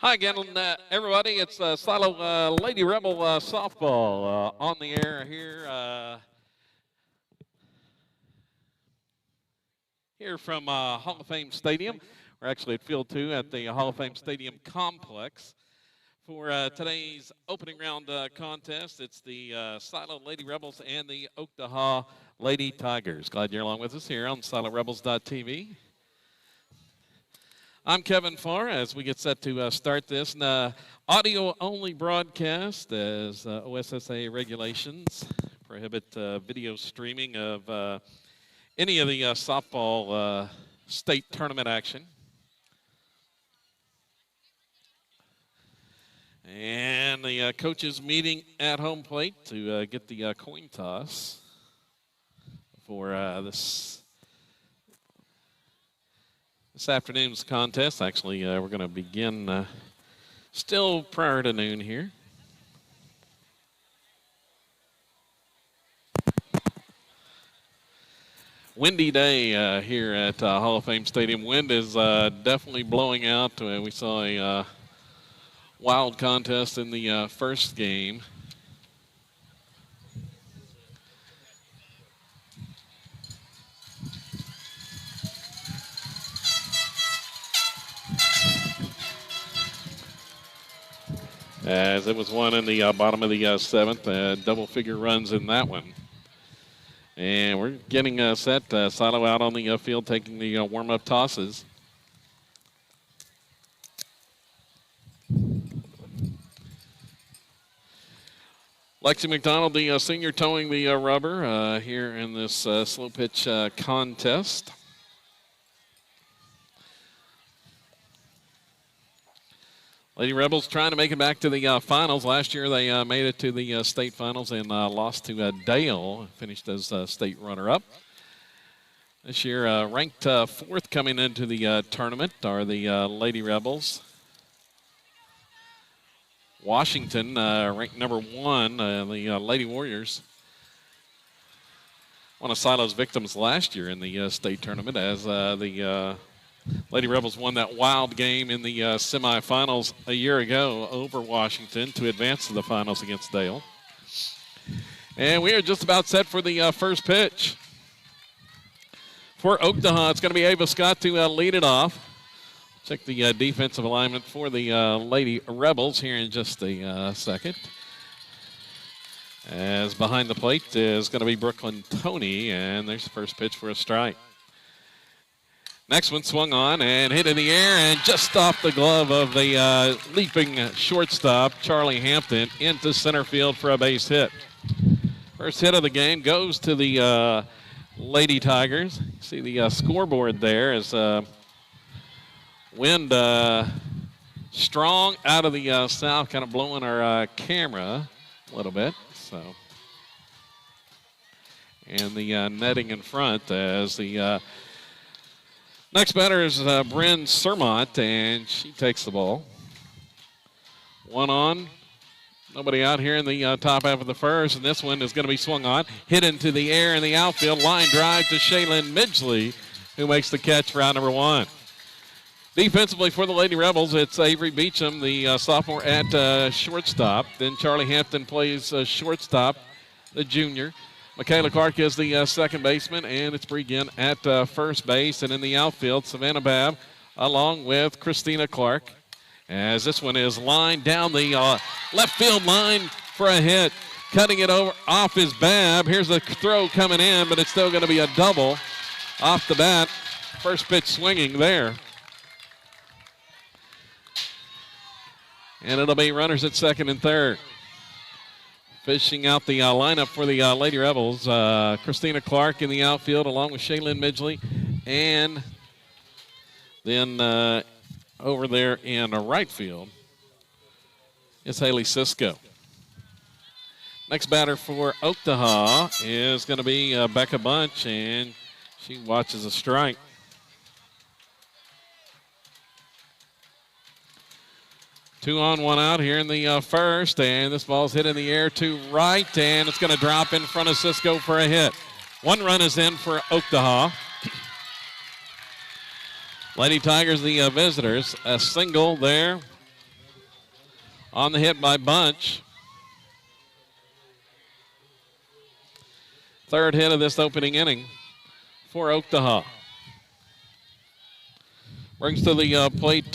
Hi again, everybody. It's Silo Lady Rebel softball on the air here. Here from Hall of Fame Stadium. We're actually at Field 2 at the Hall of Fame Stadium complex for today's opening round contest. It's the Silo Lady Rebels and the Oktaha Lady Tigers. Glad you're along with us here on SiloRebels.tv. I'm Kevin Farr as we get set to start this audio-only broadcast as OSSA regulations prohibit video streaming of any of the softball state tournament action. And the coaches meeting at home plate to get the coin toss for this afternoon's contest. Actually, we're going to begin still prior to noon here. Windy day here at Hall of Fame Stadium. Wind is definitely blowing out. We saw a wild contest in the first game. As it was one in the bottom of the seventh, double-figure runs in that one. And we're getting set. Silo out on the field taking the warm-up tosses. Lexi McDonald, the senior, towing the rubber here in this slow pitch contest. Lady Rebels trying to make it back to the finals. Last year they made it to the state finals and lost to Dale, finished as state runner-up. This year ranked fourth coming into the tournament are the Lady Rebels. Washington ranked number one, the Lady Warriors. One of Silo's victims last year in the state tournament as the Lady Rebels won that wild game in the semifinals a year ago over Washington to advance to the finals against Dale. And we are just about set for the first pitch. For Oktaha, it's going to be Ava Scott to lead it off. Check the defensive alignment for the Lady Rebels here in just a second. As behind the plate is going to be Brooklyn Tony, and there's the first pitch for a strike. Next one swung on and hit in the air and just off the glove of the leaping shortstop, Charlie Hampton, into center field for a base hit. First hit of the game goes to the Lady Tigers. See the scoreboard there as wind strong out of the south, kind of blowing our camera a little bit. And the netting in front as the next batter is Bryn Sermont, and she takes the ball. One on, nobody out here in the top half of the first, and this one is going to be swung on, hit into the air in the outfield, line drive to Shaylin Midgley, who makes the catch for out number one. Defensively for the Lady Rebels, it's Avery Beecham, the sophomore at shortstop. Then Charlie Hampton plays shortstop, the junior. Michaela Clark is the second baseman, and it's Bregan at first base. And in the outfield, Savannah Babb along with Christina Clark. As this one is lined down the left field line for a hit. Cutting it over off is Babb. Here's the throw coming in, but it's still going to be a double off the bat. First pitch swinging there. And it'll be runners at second and third. Fishing out the lineup for the Lady Rebels, Christina Clark in the outfield along with Shaylin Midgley. And then over there in right field is Haley Cisco. Next batter for Oktaha is going to be Becca Bunch, and she watches a strike. Two on, one out here in the first, and this ball's hit in the air to right, and it's going to drop in front of Cisco for a hit. One run is in for Oktaha. Lady Tigers, the visitors, a single there on the hit by Bunch. Third hit of this opening inning for Oktaha. Brings to the plate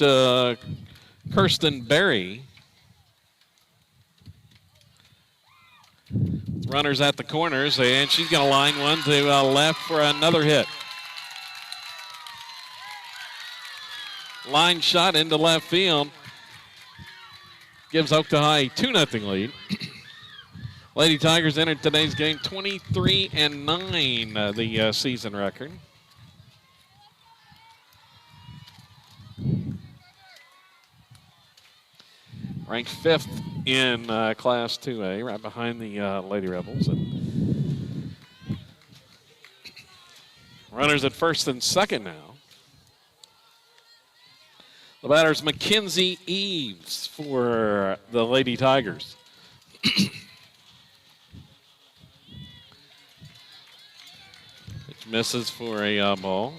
Kirsten Berry. Runners at the corners, and she's going to line one to left for another hit. Line shot into left field. Gives Oktaha a 2-0 lead. Lady Tigers entered today's game 23-9, the season record. Ranked 5th in Class 2A, right behind the Lady Rebels. And runners at first and second now. The batter's Mackenzie Eves for the Lady Tigers. Which misses for a ball.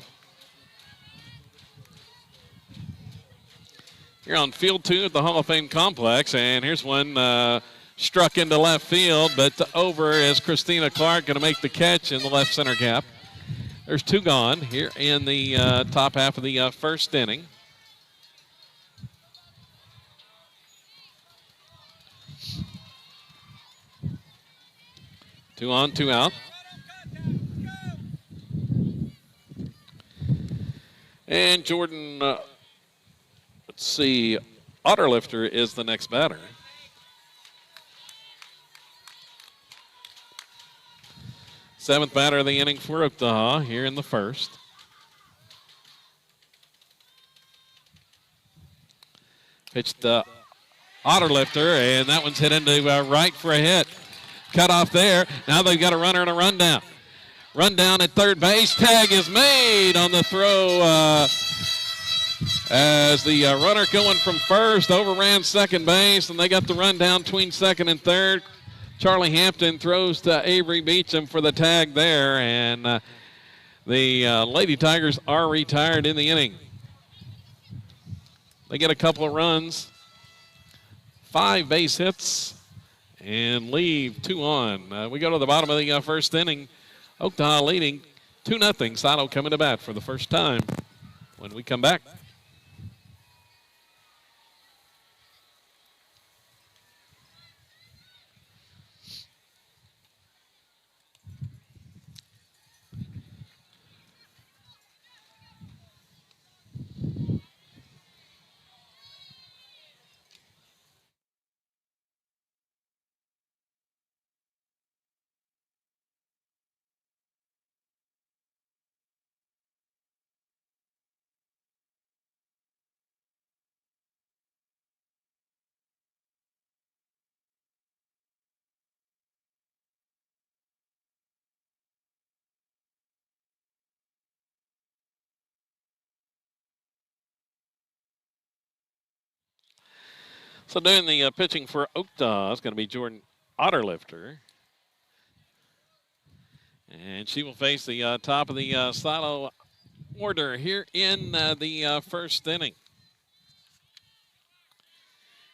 Here on field 2 at the Hall of Fame complex, and here's one struck into left field, but over is Christina Clark, going to make the catch in the left center gap. There's 2 gone here in the top half of the first inning. Two on, 2 out. And Jordan, let's see, Otterlifter is the next batter. Seventh batter of the inning for Oktaha here in the first. Pitched Otterlifter, and that one's hit into right for a hit. Cut off there. Now they've got a runner and a rundown. Rundown at third base. Tag is made on the throw as the runner going from first overran second base, and they got the rundown between second and third. Charlie Hampton throws to Avery Beecham for the tag there, and the Lady Tigers are retired in the inning. They get a couple of runs, 5 base hits, and leave 2 on. We go to the bottom of the first inning. Oktaha leading 2-0. Sato coming to bat for the first time when we come back. So doing the pitching for Oktaha is going to be Jordan Otterlifter. And she will face the top of the Sato order here in the first inning.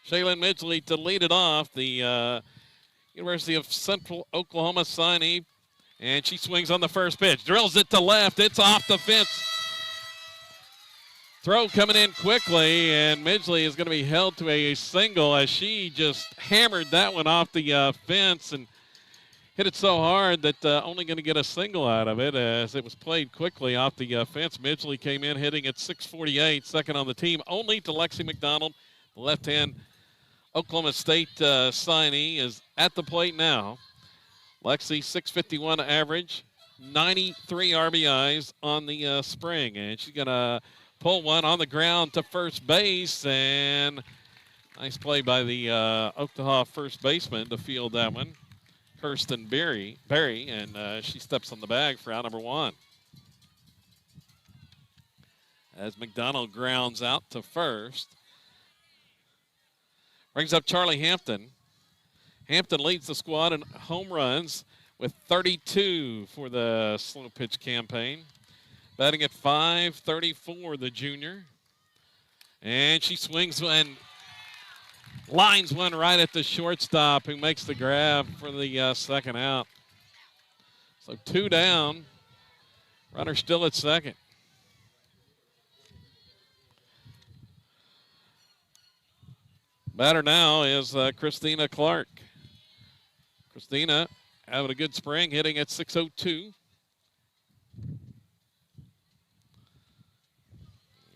Shaylin Midgley to lead it off, the University of Central Oklahoma signee. And she swings on the first pitch. Drills it to left. It's off the fence. Throw coming in quickly, and Midgley is going to be held to a single as she just hammered that one off the fence and hit it so hard that only going to get a single out of it as it was played quickly off the fence. Midgley came in hitting at .648, second on the team, only to Lexi McDonald. The left-hand Oklahoma State signee is at the plate now. Lexi, .651 average, 93 RBIs on the spring, and she's going to pull one on the ground to first base, and nice play by the Oktaha first baseman to field that one. Kirsten Berry, and she steps on the bag for out number 1. As McDonald grounds out to first. Brings up Charlie Hampton. Hampton leads the squad in home runs with 32 for the slow pitch campaign. Batting at .534, the junior. And she swings and Lines one right at the shortstop, who makes the grab for the second out. So 2 down. Runner still at second. Batter now is Christina Clark. Christina having a good spring, hitting at .602.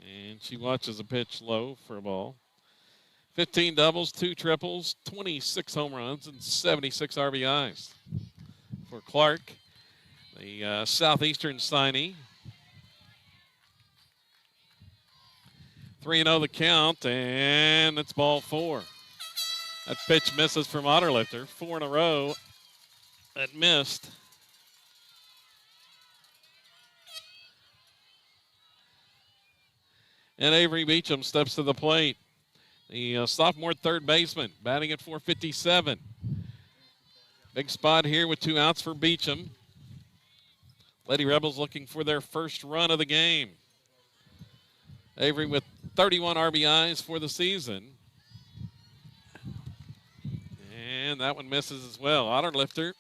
And she watches a pitch low for a ball. 15 doubles, 2 triples, 26 home runs, and 76 RBIs for Clark, the Southeastern signee. 3-0 the count, and it's ball 4. That pitch misses from Otterlifter. 4 in a row that missed. And Avery Beecham steps to the plate. The sophomore third baseman, batting at .457. Big spot here with 2 outs for Beecham. Lady Rebels looking for their first run of the game. Avery with 31 RBIs for the season. And that one misses as well. Otterlifter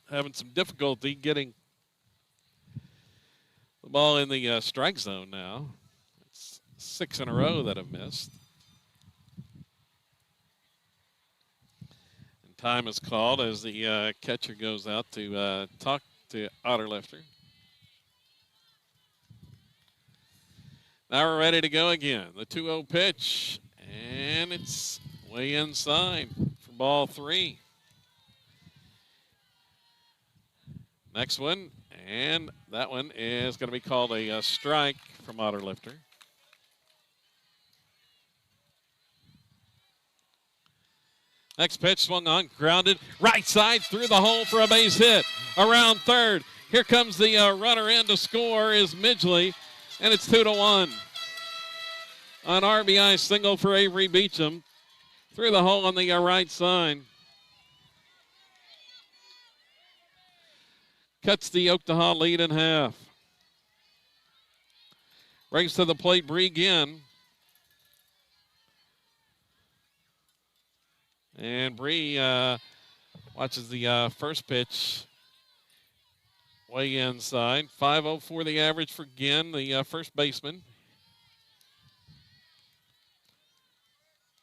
having some difficulty getting the ball in the strike zone now. It's 6 in a row that have missed. And time is called as the catcher goes out to talk to Otterlifter. Now we're ready to go again. The 2-0 pitch, and it's way inside for ball 3. Next one, and that one is going to be called a strike from Otterlifter. Next pitch swung on, grounded, right side through the hole for a base hit. Around third. Here comes the runner in to score is Midgley, and it's 2-1. An RBI single for Avery Beecham through the hole on the right side. Cuts the Oktaha lead in half. Brings to the plate Bree Ginn. And Bree watches the first pitch way inside. 5.04 the average for Ginn, the first baseman.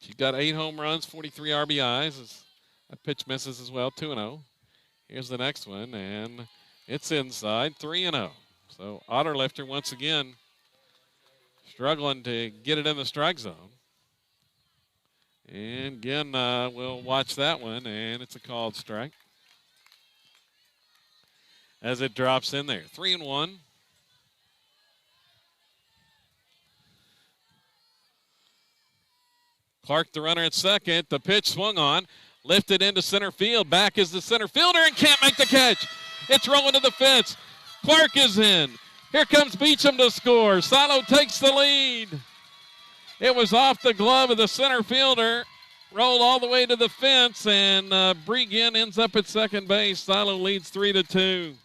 She's got 8 home runs, 43 RBIs. That pitch misses as well, 2-0. Here's the next one, and it's inside, 3-0. So Otterlifter once again struggling to get it in the strike zone. And again, we'll watch that one, and it's a called strike as it drops in there. 3-1. Clark, the runner at second. The pitch swung on, lifted into center field. Back is the center fielder and can't make the catch. It's rolling to the fence. Clark is in. Here comes Beecham to score. Silo takes the lead. It was off the glove of the center fielder, rolled all the way to the fence, and Bree Ginn ends up at second base. Silo leads 3-2.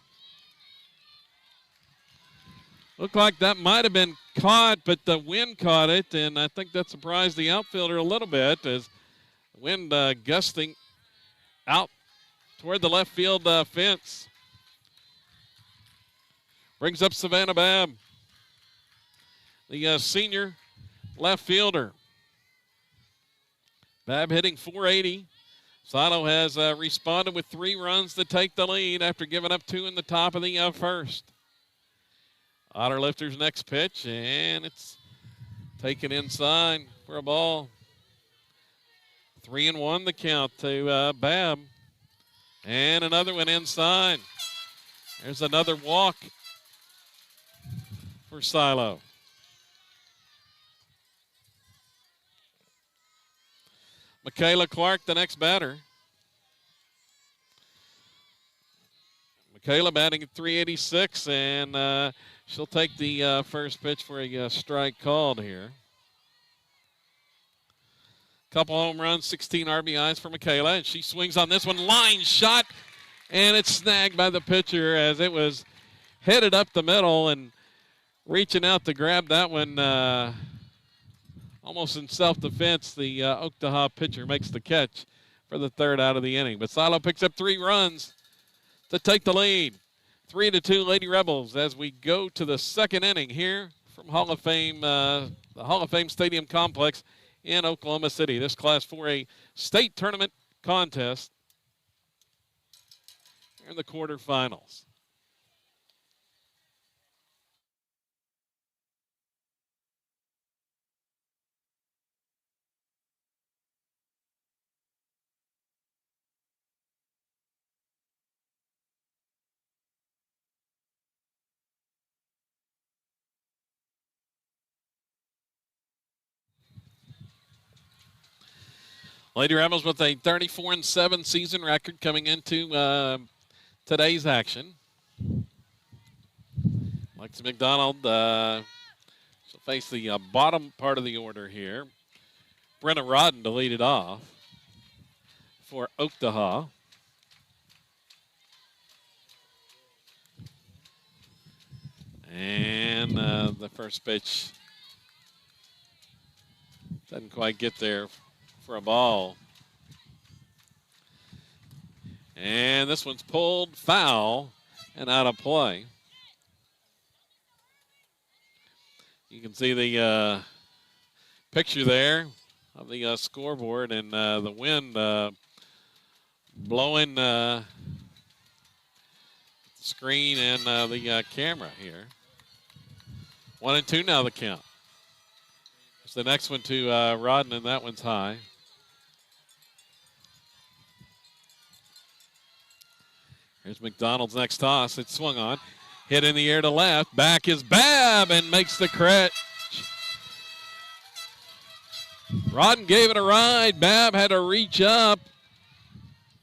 Looked like that might have been caught, but the wind caught it, and I think that surprised the outfielder a little bit as the wind gusting out toward the left field fence. Brings up Savannah Babb, the senior left fielder. Babb hitting .480. Silo has responded with 3 runs to take the lead after giving up 2 in the top of the first. Otterlifter's next pitch, and it's taken inside for a ball. 3-1 the count to Babb. And another one inside. There's another walk for Silo. Michaela Clark, the next batter. Michaela batting at .386, and she'll take the first pitch for a strike called here. Couple home runs, 16 RBIs for Michaela, and she swings on this one. Line shot, and it's snagged by the pitcher as it was headed up the middle, and reaching out to grab that one almost in self-defense, the Oktaha pitcher makes the catch for the third out of the inning. But Silo picks up 3 runs to take the lead. 3-2 Lady Rebels as we go to the second inning here from Hall of Fame, the Hall of Fame Stadium Complex in Oklahoma City. This Class 4A state tournament contest in the quarterfinals. Lady Rebels with a 34-7 season record coming into today's action. Lexi McDonald she'll face the bottom part of the order here. Brenna Rodden to lead it off for Oktaha. And the first pitch doesn't quite get there for a ball. And this one's pulled foul and out of play. You can see the picture there of the scoreboard and the wind blowing the screen and the camera here. 1-2 now the count. It's the next one to Rodden, and that one's high. Here's McDonald's next toss. It's swung on. Hit in the air to left. Back is Babb and makes the catch. Rodden gave it a ride. Babb had to reach up.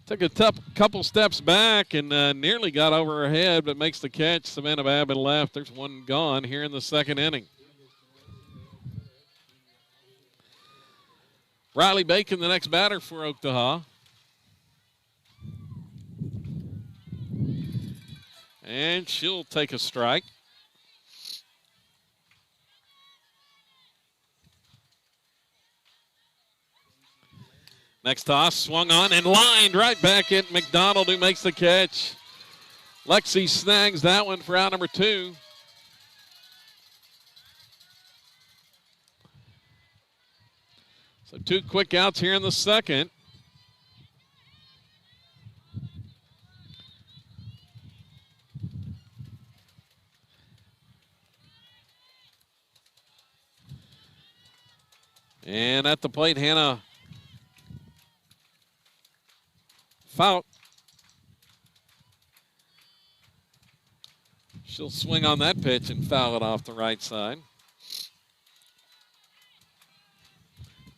Took a couple steps back and nearly got over her head, but makes the catch. Savannah Babb and left. There's one gone here in the second inning. Riley Bacon, the next batter for Oktaha. And she'll take a strike. Next toss, swung on and lined right back at McDonald, who makes the catch. Lexi snags that one for out number 2. So 2 quick outs here in the second. And at the plate, Hannah Fout. She'll swing on that pitch and foul it off the right side.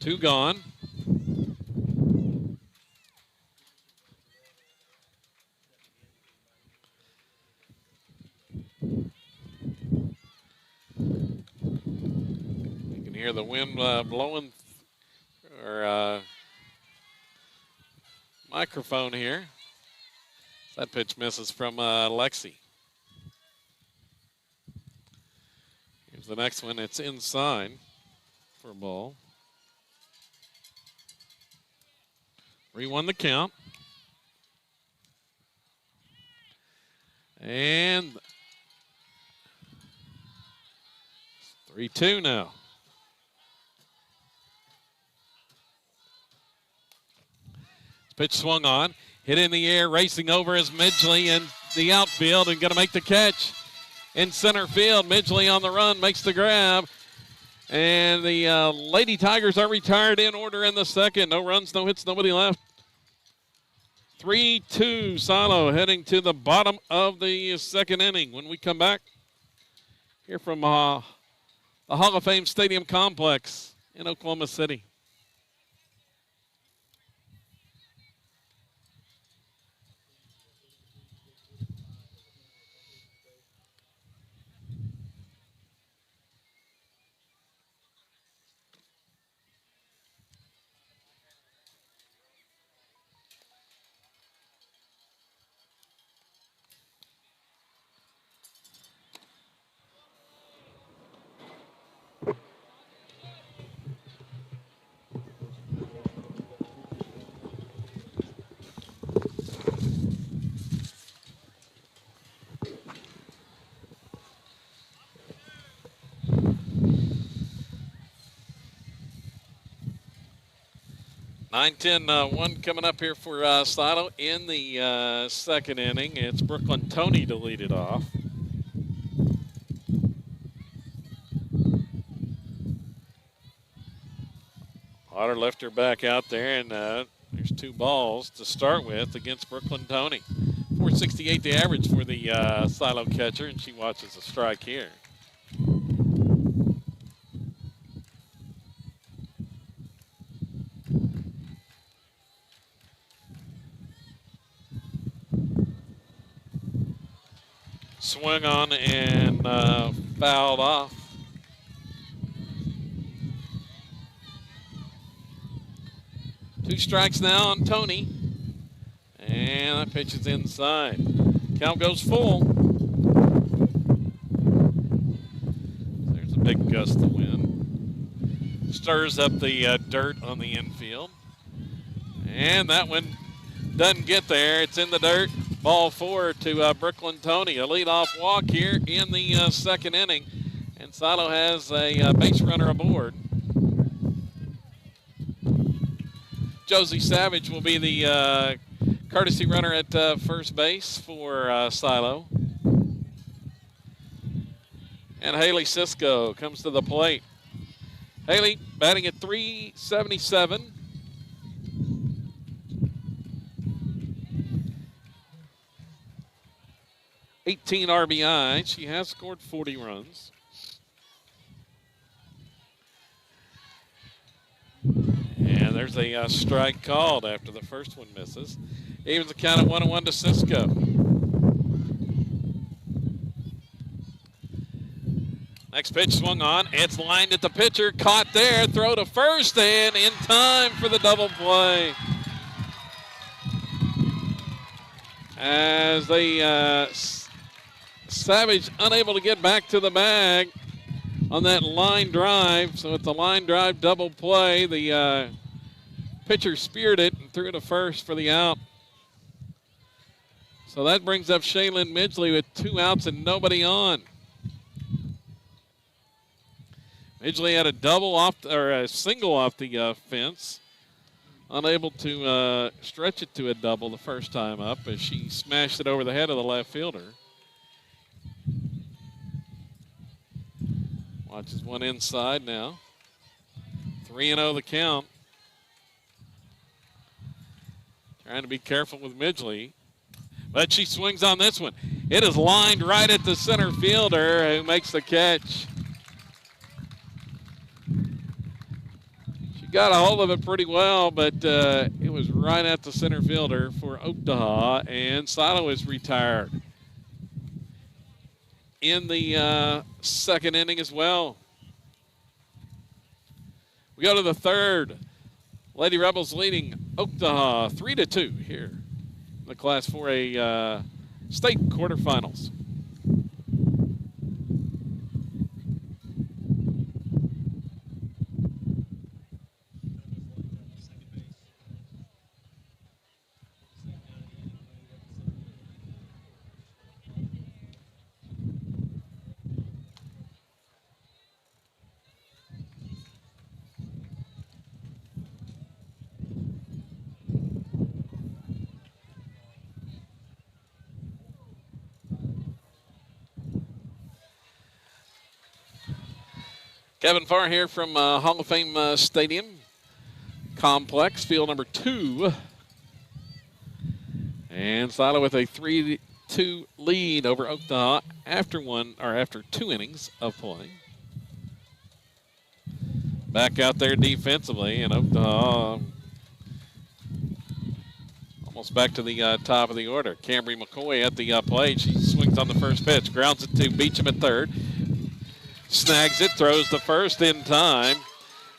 2 gone. You can hear the wind blowing our microphone here. That pitch misses from Lexi. Here's the next one. It's inside for a ball. 3-1 the count. And 3-2 now. Pitch swung on, hit in the air, racing over is Midgley in the outfield and going to make the catch in center field. Midgley on the run, makes the grab. And the Lady Tigers are retired in order in the second. No runs, no hits, nobody left. 3-2 Silo heading to the bottom of the second inning. When we come back here from the Hall of Fame Stadium Complex in Oklahoma City. 9-10, one coming up here for Silo in the second inning. It's Brooklyn Tony to lead it off. Otter left her back out there, and there's 2 balls to start with against Brooklyn Tony. 468 the average for the Silo catcher, and she watches a strike here. Swung on and fouled off. Two strikes now on Tony. And that pitch is inside. Count goes full. There's a big gust of wind. Stirs up the dirt on the infield. And that one doesn't get there. It's in the dirt. Ball 4 to Brooklyn Tony. A leadoff walk here in the second inning. And Silo has a base runner aboard. Josie Savage will be the courtesy runner at first base for Silo. And Haley Cisco comes to the plate. Haley batting at .377. (18 RBI). She has scored 40 runs. And there's a strike called after the first one misses. Evens the count at 1-1 to Cisco. Next pitch swung on. It's lined at the pitcher. Caught there. Throw to first and in time for the double play. As the Savage unable to get back to the bag on that line drive. So it's a line drive double play. The pitcher speared it and threw to first for the out. So that brings up Shaylin Midgley with 2 outs and nobody on. Midgley had a double off, or a single off the fence. Unable to stretch it to a double the first time up as she smashed it over the head of the left fielder. Watches one inside now. 3-0 the count. Trying to be careful with Midgley. But she swings on this one. It is lined right at the center fielder who makes the catch. She got a hold of it pretty well, but it was right at the center fielder for Oktaha, and Silo is retired in the second inning as well. We go to the third. Lady Rebels leading Oktaha 3-2 here in the Class 4A state quarterfinals. Kevin Farr here from Hall of Fame Stadium Complex, field number 2. And Silo with a 3-2 lead over Oktaha after 2 innings of play. Back out there defensively, and Oktaha almost back to the top of the order. Cambry McCoy at the plate. She swings on the first pitch, grounds it to Beecham at third. Snags it, throws to first in time.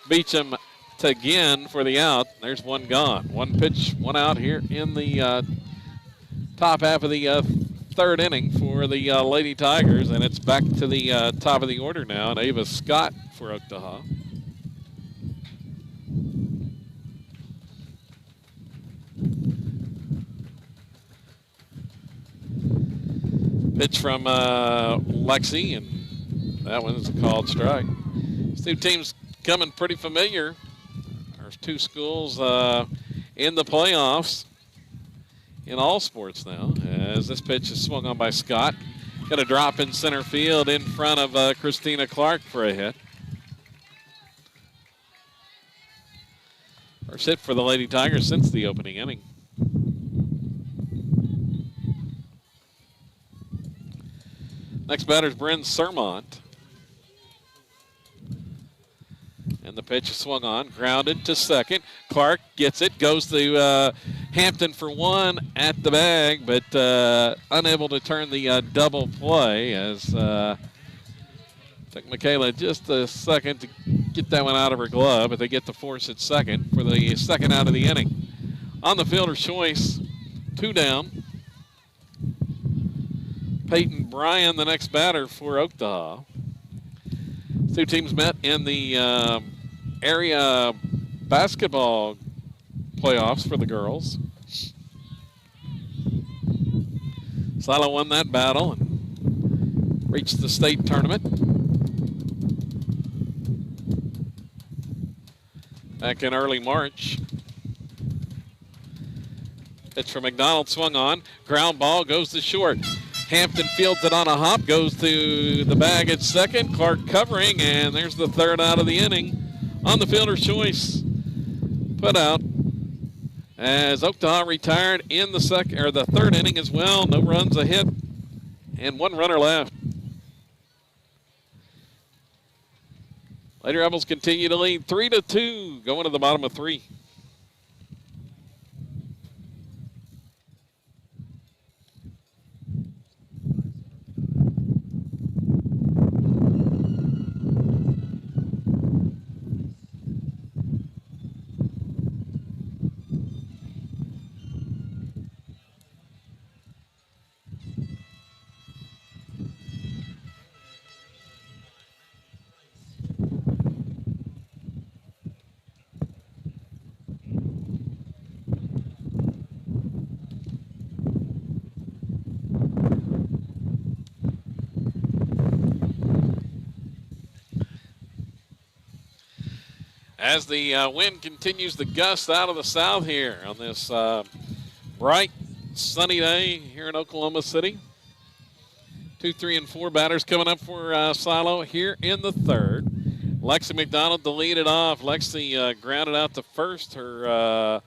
Beecham to again for the out. There's one gone. One pitch, one out here in the top half of the third inning for the Lady Tigers, and it's back to the top of the order now, and Ava Scott for Oktaha. Pitch from Lexi, and that one's a called strike. These two teams coming pretty familiar, or two schools in the playoffs in all sports now. As this pitch is swung on by Scott. Going to drop in center field in front of Christina Clark for a hit. First hit for the Lady Tigers since the opening inning. Next batter is Bryn Sermont. And the pitch is swung on, grounded to second. Clark gets it, goes to Hampton for one at the bag, but unable to turn the double play as took Michaela just a second to get that one out of her glove, but they get the force at second for the second out of the inning. On the fielder's choice, 2 down. Peyton Bryan, the next batter for Oktaha. Two teams met in the area basketball playoffs for the girls. Silo won that battle and reached the state tournament. Back in early March. Pitch from McDonald swung on. Ground ball goes to short. Hampton fields it on a hop, goes to the bag at second. Clark covering, and there's the third out of the inning. On the fielder's choice, put out as Oktaha retired in the third inning as well. No runs, a hit, and 1 runner left. Lady Rebels continue to lead 3-2, going to the bottom of 3. As the wind continues to gust out of the south here on this bright, sunny day here in Oklahoma City. 2, 3, and 4 batters coming up for Silo here in the third. Lexi McDonald to lead it off. Lexi grounded out to first, her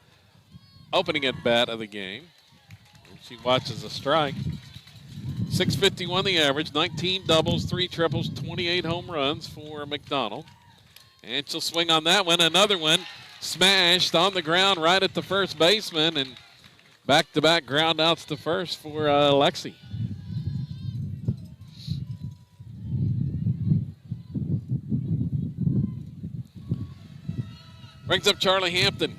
opening at bat of the game. She watches a strike. 651 the average, 19 doubles, 3 triples, 28 home runs for McDonald. And she'll swing on that one. Another one smashed on the ground right at the first baseman. And back-to-back ground outs to first for Lexi. Brings up Charlie Hampton.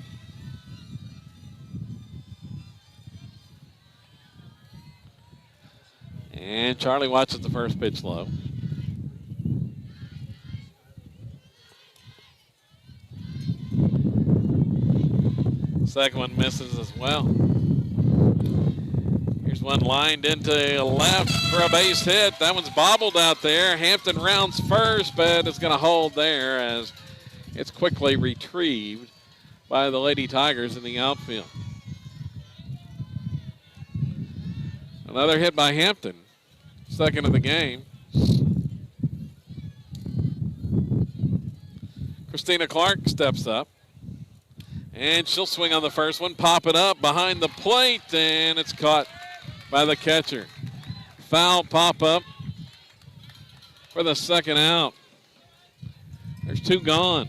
And Charlie watches the first pitch low. Second one misses as well. Here's one lined into left for a base hit. That one's bobbled out there. Hampton rounds first, but it's going to hold there as it's quickly retrieved by the Lady Tigers in the outfield. Another hit by Hampton, second of the game. Christina Clark steps up. And she'll swing on the first one, pop it up behind the plate, and it's caught by the catcher. Foul pop-up for the second out. There's 2 gone.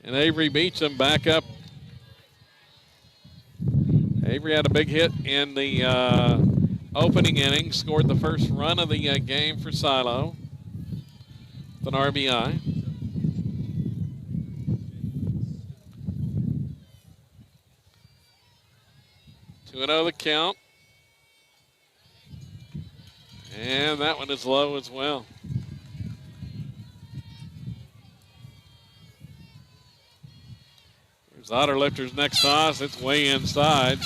And Avery Beecham back up. Avery had a big hit in the opening inning, scored the first run of the game for Silo with an RBI. 2-0 the count. And that one is low as well. Here's Otterlifter's next toss. It's way inside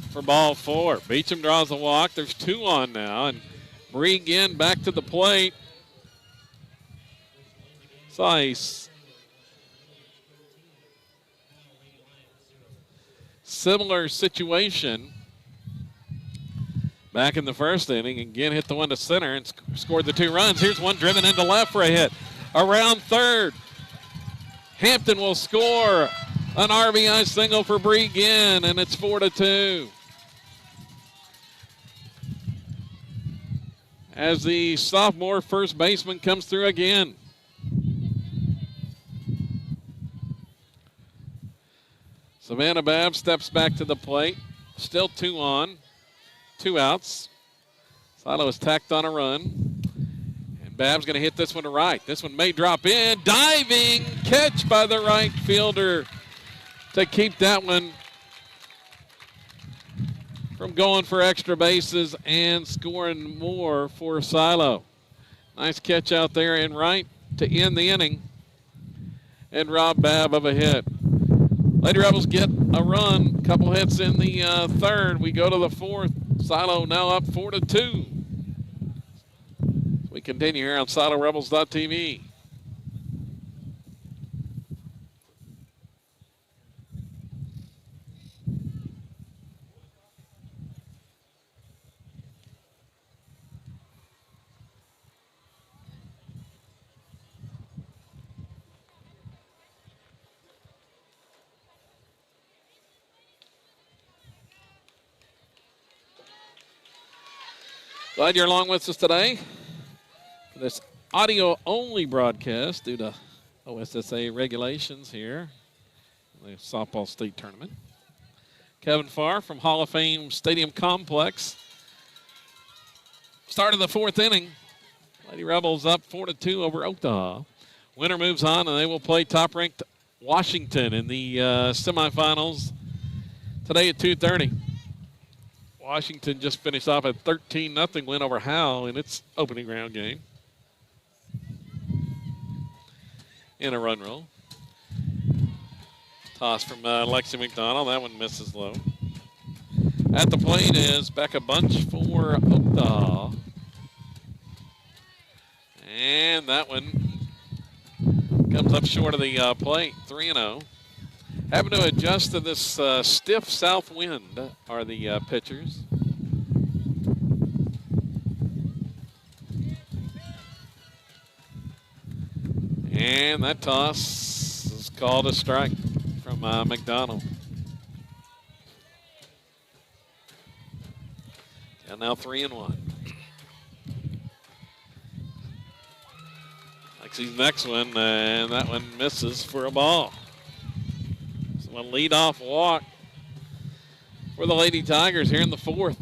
for ball 4. Beecham draws a walk. There's 2 on now. And Bree again back to the plate. Ice. Similar situation back in the first inning. Again, hit the one to center and scored the 2 runs. Here's one driven into left for a hit. Around third. Hampton will score an RBI single for Bree Ginn, and it's 4-2. As the sophomore first baseman comes through again. Savannah Babb steps back to the plate. Still 2 on, 2 outs. Silo has tacked on a run. And Babb's going to hit this one to right. This one may drop in. Diving catch by the right fielder to keep that one from going for extra bases and scoring more for Silo. Nice catch out there in right to end the inning and rob Babb of a hit. Lady Rebels get a run, couple hits in the third. We go to the fourth. Silo now up 4-2. We continue here on SiloRebels.tv. Glad you're along with us today for this audio-only broadcast due to OSSA regulations here in the softball state tournament. Kevin Farr from Hall of Fame Stadium Complex. Start of the 4th inning. Lady Rebels up 4-2 over Oktaha. Winner moves on, and they will play top-ranked Washington in the semifinals today at 2:30. Washington just finished off a 13-0 win over Howell in its opening round game. In a run roll. Toss from Lexi McDonald. That one misses low. At the plate is Becca Bunch for Oktaha. And that one comes up short of the plate, 3-0. Having to adjust to this stiff south wind are the pitchers. And that toss is called a strike from McDonald. And now 3-1. Lexi's next one, and that one misses for a ball. A leadoff walk for the Lady Tigers here in the 4th.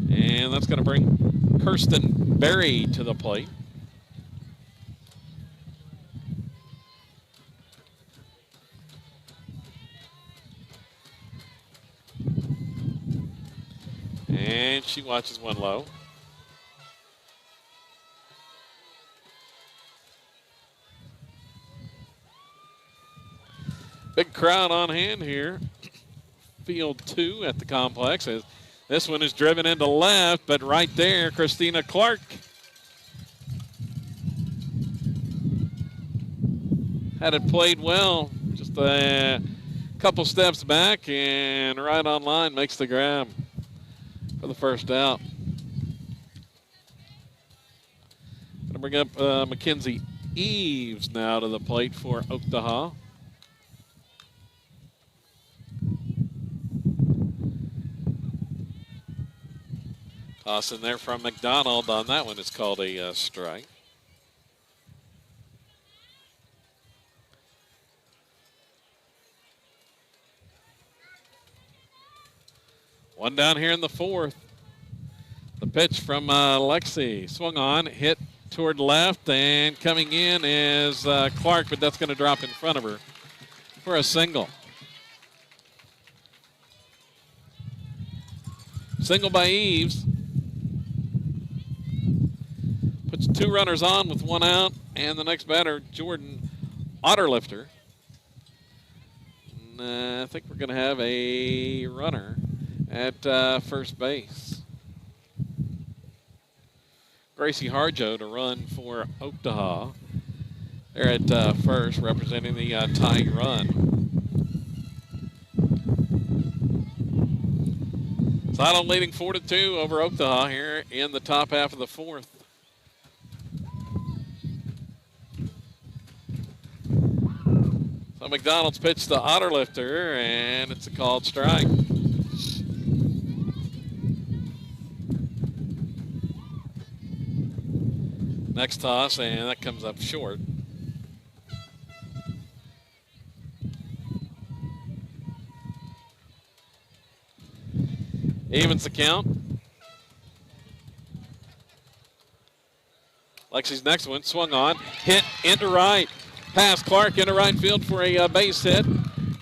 And that's going to bring Kirsten Berry to the plate. And she watches one low. Big crowd on hand here. Field 2 at the complex. As this one is driven into left, but right there, Christina Clark had it played well. Just a couple steps back and right on line makes the grab for the first out. Gonna bring up Mackenzie Eves now to the plate for Oktaha. Toss in there from McDonald on that one. It's called a strike. One down here in the 4th. The pitch from Lexi. Swung on, hit toward left, and coming in is Clark, but that's going to drop in front of her for a single. Single by Eves. Puts 2 runners on with 1 out, and the next batter, Jordan Otterlifter. And, I think we're going to have a runner at first base. Gracie Harjo to run for Oktaha. They're at first, representing the tying run. Silo leading 4-2 over Oktaha here in the top half of the fourth. So McDonald's pitched to Otterlifter, and it's a called strike. Next toss, and that comes up short. Evens the count. Lexi's next one, swung on, hit into right. Pass Clark into right field for a base hit.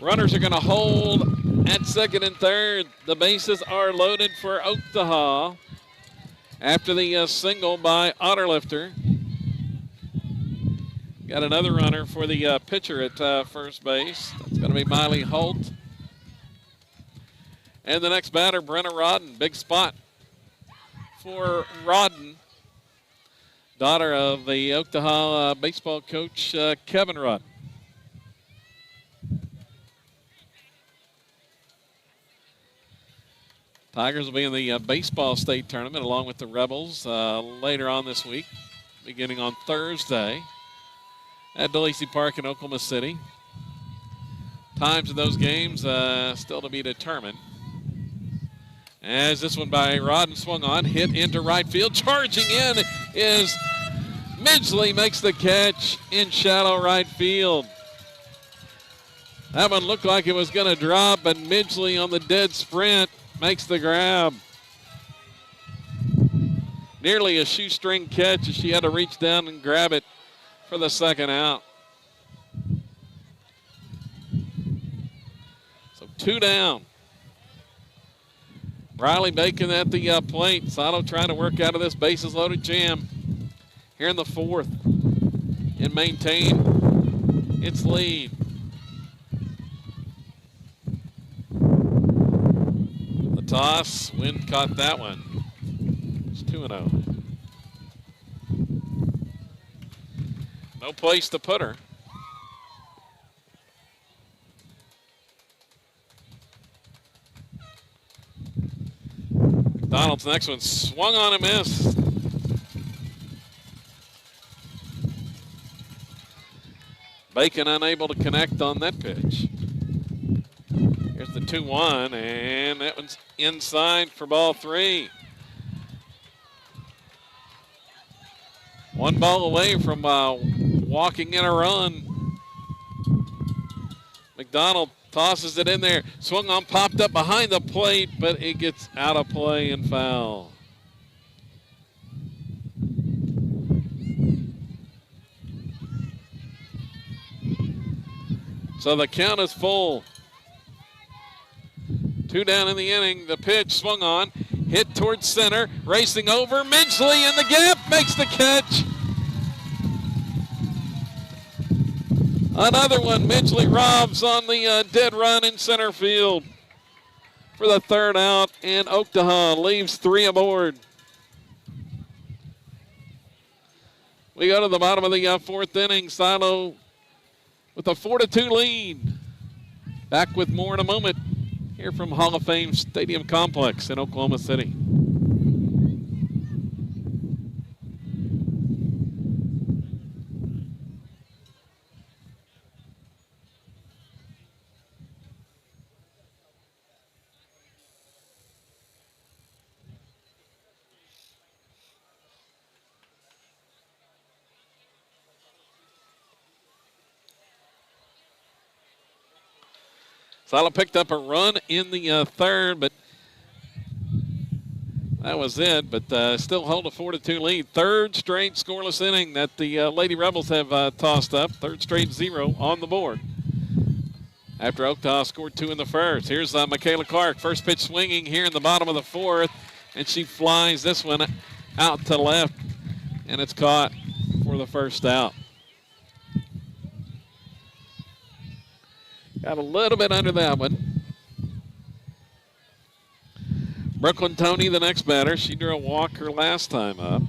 Runners are going to hold at second and third. The bases are loaded for Oktaha after the single by Otterlifter. Got another runner for the pitcher at first base. That's going to be Miley Holt. And the next batter, Brenna Rodden. Big spot for Rodden, daughter of the Oktaha baseball coach, Kevin Rodden. Tigers will be in the baseball state tournament along with the Rebels later on this week, beginning on Thursday at DeLacy Park in Oklahoma City. Times of those games still to be determined. As this one by Rodden swung on, hit into right field. Charging in is Midgley, makes the catch in shallow right field. That one looked like it was going to drop, but Midgley on the dead sprint makes the grab. Nearly a shoestring catch as she had to reach down and grab it for the second out. So 2 down. Riley Bacon at the plate. Sato trying to work out of this bases loaded jam here in the fourth and maintain its lead. The toss, Wind caught that one. It's 2-0. No place to put her. McDonald's next one swung on and missed. Bacon unable to connect on that pitch. Here's the 2-1, and that one's inside for ball 3. 1 ball away from walking in a run. McDonald tosses it in there. Swung on, popped up behind the plate, but it gets out of play and foul. So the count is full. 2 down in the inning. The pitch swung on, hit towards center, racing over. Midgley in the gap, makes the catch. Another one, Midgley robs on the dead run in center field for the third out, and Oktaha leaves 3 aboard. We go to the bottom of the fourth inning. Silo with a 4-2 lead. Back with more in a moment here from Hall of Fame Stadium Complex in Oklahoma City. Silo picked up a run in the third, but that was it. But still hold a 4-2 lead. Third straight scoreless inning that the Lady Rebels have tossed up. Third straight 0 on the board. After Oktaha scored 2 in the first. Here's Michaela Clark. First pitch swinging here in the bottom of the fourth. And she flies this one out to left. And it's caught for the first out. Got a little bit under that one. Brooklyn Toney, the next batter. She drew a walk her last time up.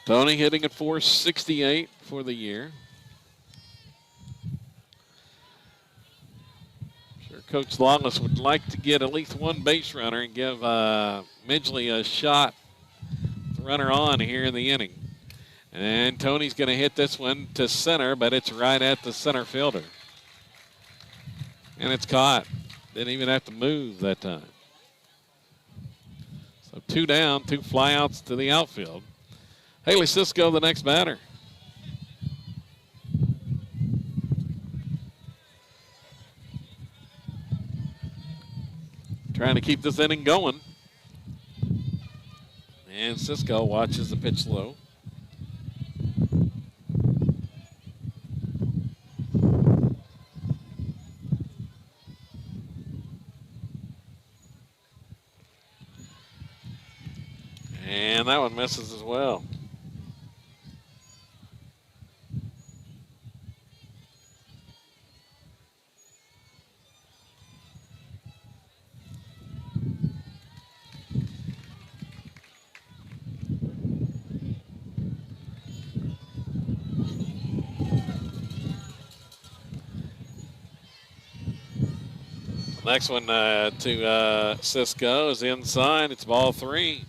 Tony hitting at .468 for the year. Sure, Coach Lawless would like to get at least one base runner and give Midgley a shot to runner on here in the inning. And Tony's going to hit this one to center, but it's right at the center fielder. And it's caught. Didn't even have to move that time. So 2 down, 2 flyouts to the outfield. Haley Cisco, the next batter. Trying to keep this inning going. And Cisco watches the pitch low. And that one misses as well. Next one to Cisco is inside. It's ball 3.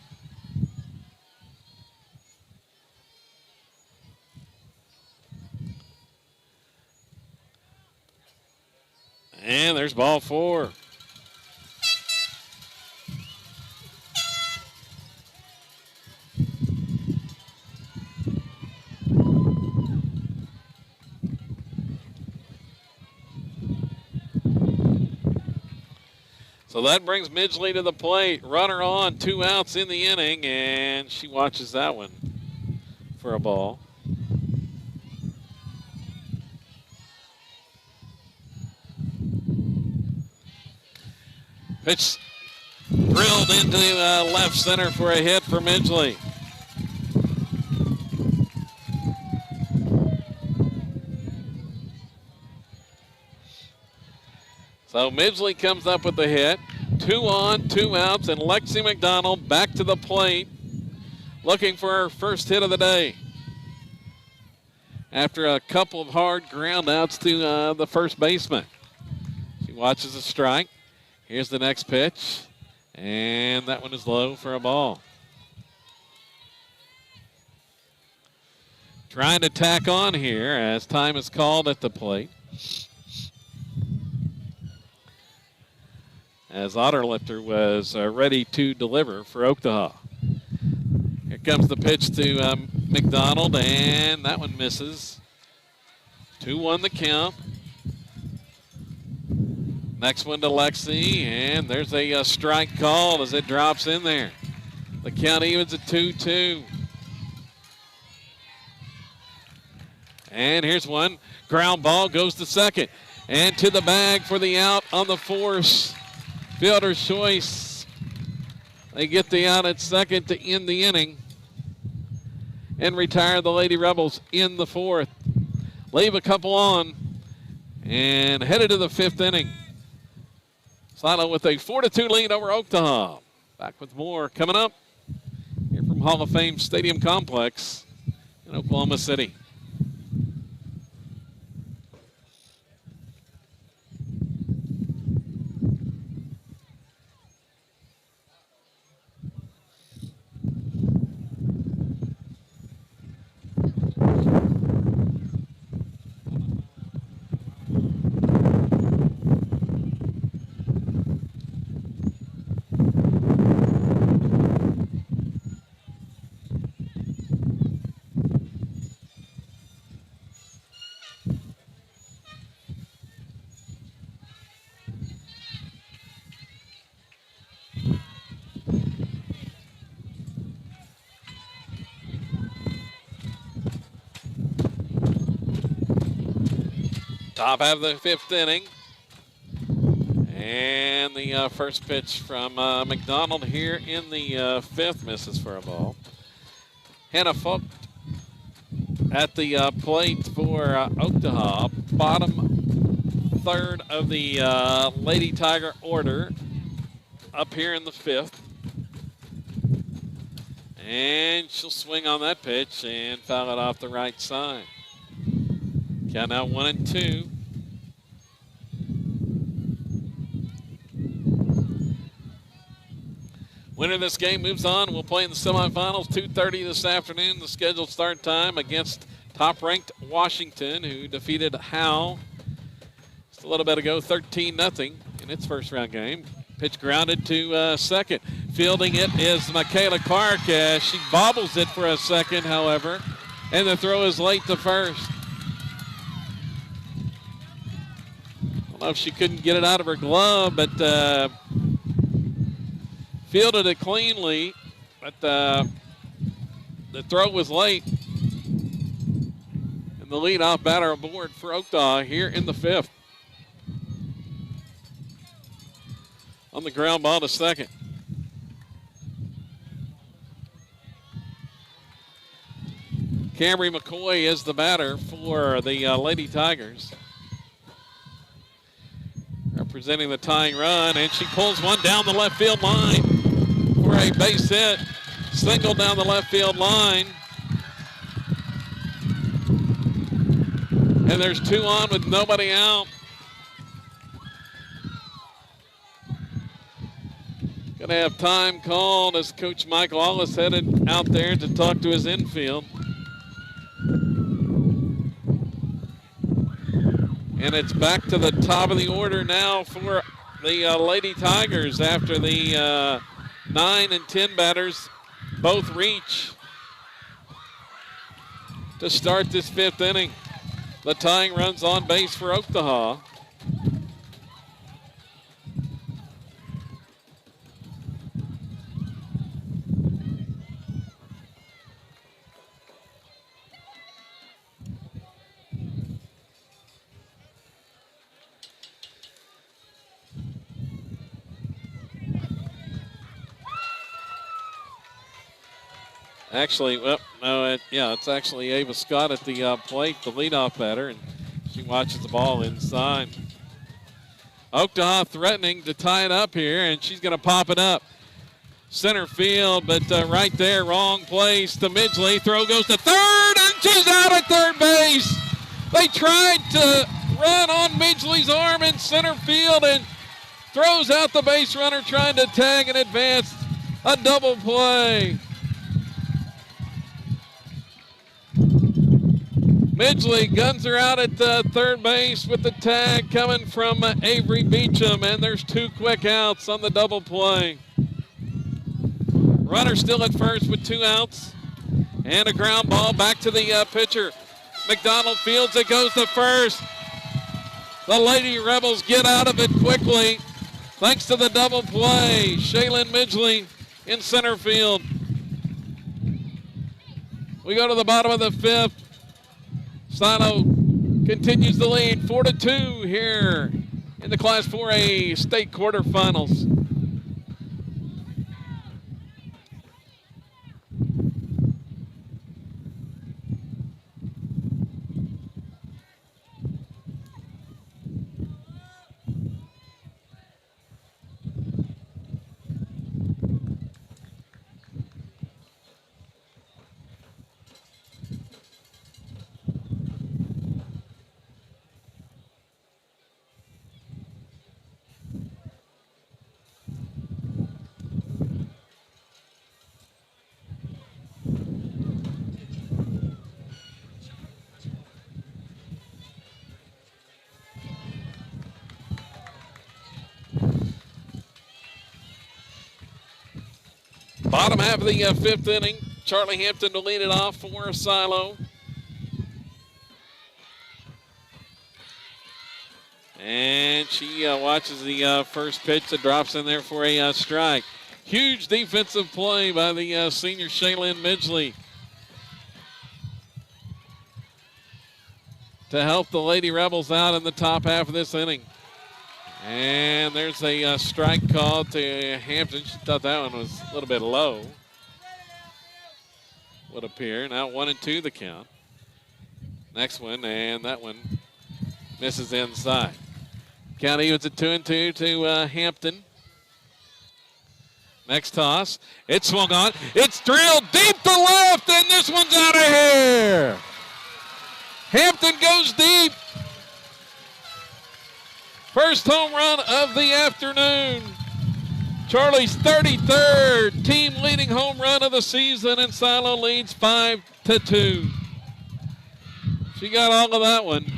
And there's ball 4. So that brings Midgley to the plate. Runner on, 2 outs in the inning, and she watches that one for a ball. Pitch drilled into left center for a hit for Midgley. So Midgley comes up with the hit. 2 on, 2 outs, and Lexi McDonald back to the plate, looking for her first hit of the day. After a couple of hard ground outs to the first baseman. She watches the strike. Here's the next pitch, and that one is low for a ball. Trying to tack on here as time is called at the plate. As Otterlifter was ready to deliver for Oktaha. Here comes the pitch to McDonald, and that one misses. 2-1 the count. Next one to Lexi, and there's a strike called as it drops in there. The count evens at 2-2. And here's one. Ground ball goes to second. And to the bag for the out on the force. Fielder's choice. They get the out at second to end the inning and retire the Lady Rebels in the 4th. Leave a couple on and headed to the 5th inning. Silo with a 4-2 lead over Oktaha. Back with more coming up here from Hall of Fame Stadium Complex in Oklahoma City. Top half of the 5th inning. And the first pitch from McDonald here in the 5th misses for a ball. Hannah Folk at the plate for Oktaha. Bottom 3rd of the Lady Tiger order up here in the 5th. And and she'll swing on that pitch and foul it off the right side. Count now 1-2. Winner of this game moves on. We'll play in the semifinals, 2:30 this afternoon, the scheduled start time against top-ranked Washington, who defeated Howe just a little bit ago, 13-0 in its first-round game. Pitch grounded to second. Fielding it is Michaela Clark. She bobbles it for a second, however, and the throw is late to first. I don't know if she couldn't get it out of her glove, but fielded it cleanly, but the throw was late. And the leadoff batter aboard for Oktaha here in the fifth. On the ground ball to second. Camry McCoy is the batter for the Lady Tigers. Representing the tying run, and she pulls one down the left field line for a base hit. Single down the left field line. And there's two on with nobody out. Going to have time called as Coach Mike Lawless headed out there to talk to his infield. And it's back to the top of the order now for the Lady Tigers after the 9 and 10 batters both reach to start this fifth inning. The tying runs on base for Oktaha. Actually, well, no, it's actually Ava Scott at the plate, the leadoff batter, and she watches the ball inside. Oktaha threatening to tie it up here, and she's going to pop it up. Center field, but right there, wrong place to Midgley. Throw goes to third, and she's out at third base. They tried to run on Midgley's arm in center field and throws out the base runner trying to tag and advance. A double play. Midgley guns her out at third base with the tag coming from Avery Beecham, and there's two quick outs on the double play. Runner still at first with 2 outs, and a ground ball back to the pitcher. McDonald fields it, goes to first. The Lady Rebels get out of it quickly thanks to the double play. Shaylin Midgley in center field. We go to the bottom of the fifth. Silo continues the lead, 4-2 here in the Class 4A state quarterfinals. Bottom half of the fifth inning, Charlie Hampton to lead it off for Silo. And she watches the first pitch that drops in there for a strike. Huge defensive play by the senior Shaylin Midgley to help the Lady Rebels out in the top half of this inning. And there's a strike called to Hampton. She thought that one was a little bit low, would appear. Now 1-2 the count. Next one, and that one misses inside. Count evens at 2-2 to Hampton. Next toss. It's swung on. It's drilled deep to left, and this one's out of here. Hampton goes deep. First home run of the afternoon. Charlie's 33rd team leading home run of the season, and Silo leads 5-2. She got all of that one.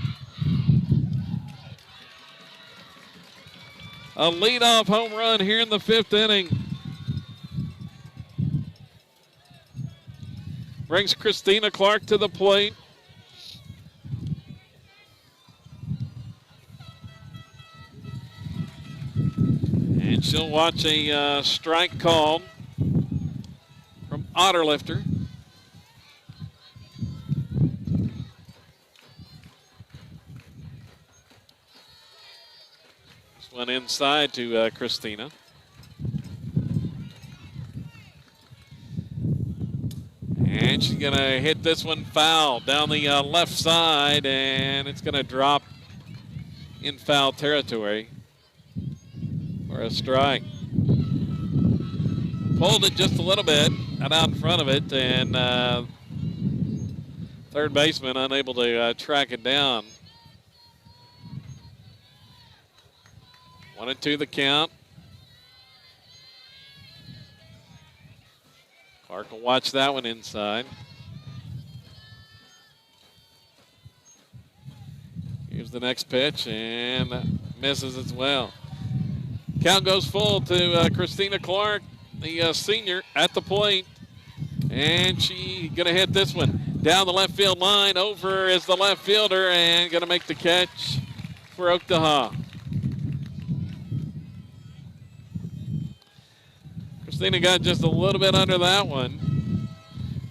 A leadoff home run here in the 5th inning. Brings Christina Clark to the plate. And she'll watch a strike called from Otterlifter. This one inside to Christina. And she's going to hit this one foul down the left side, and it's going to drop in foul territory for a strike. Pulled it just a little bit, got out in front of it, and third baseman unable to track it down. 1-2 the count. Clark will watch that one inside. Here's the next pitch, and misses as well. Count goes full to Christina Clark, the senior, at the plate. And she's going to hit this one down the left field line. Over is the left fielder, and going to make the catch for Oktaha. Christina got just a little bit under that one.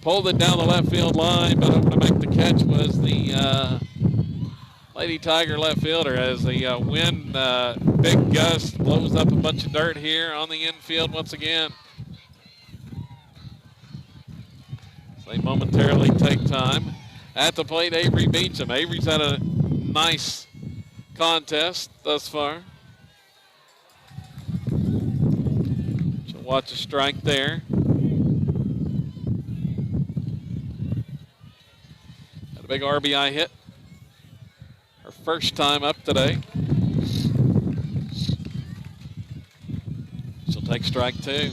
Pulled it down the left field line, but able to make the catch was the Lady Tiger left fielder as the wind, big gust, blows up a bunch of dirt here on the infield once again. So they momentarily take time. At the plate, Avery Beecham. Avery's had a nice contest thus far. She'll watch a strike there. Had a big RBI hit. Her first time up today. She'll take strike two.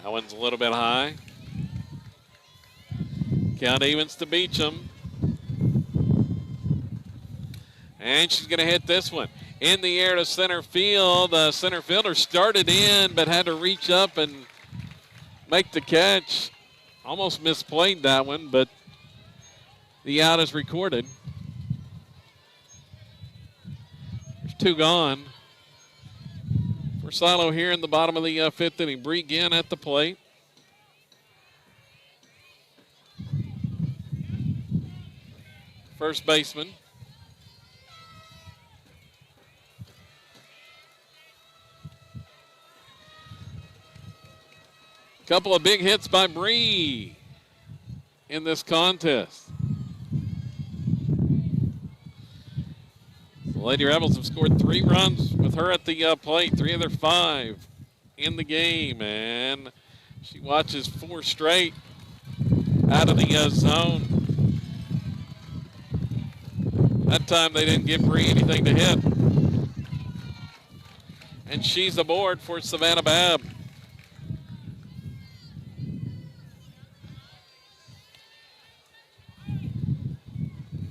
That one's a little bit high. Count evens to Beecham. And she's going to hit this one in the air to center field. The center fielder started in but had to reach up and make the catch. Almost misplayed that one, but the out is recorded. There's two gone for Silo here in the bottom of the fifth inning. Bree Ginn at the plate. First baseman. Couple of big hits by Bree in this contest. The Lady Rebels have scored 3 runs with her at the plate, 3 of their 5 in the game, and she watches 4 straight out of the zone. That time they didn't give Bree anything to hit. And she's aboard for Savannah Babb.